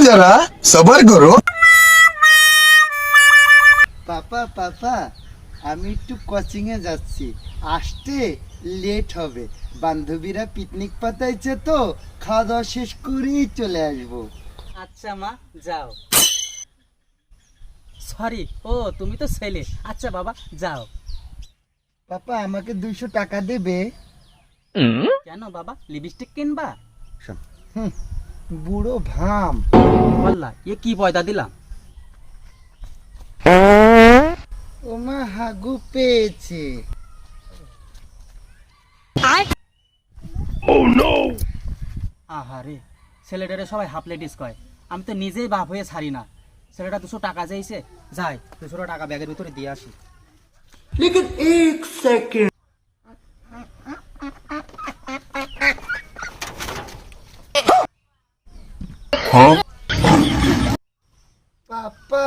जरा सबर करो। পাপা পাপা আমি একটু কোচিং এ যাচ্ছি, আসতে লেট হবে। বান্ধবীরা পিকনিক পাতাইছে তো, খাওয়া দাওয়া শেষ করেই চলে আসবো। আচ্ছা মা, যাও। সরি, ও তুমি তো ছেলে। আচ্ছা বাবা, যাও। পাপা আমাকে 200 টাকা দেবে? কেন বাবা, লিপস্টিক কিনবা? হুম, বুড়ো ভাম। বললা এ কি পয়দা দিলাম? ওমা হাগু পেয়েছে। আহারে, ছেলেটারে সবাই হাফ লেডিস কয়, আমি তো নিজেই বাপ হয়ে ছাড়ি না। ছেলেটা 200 টাকা চাইছে, যাই 200 টাকা ব্যাগের ভিতরে দিয়ে আসি। পাপা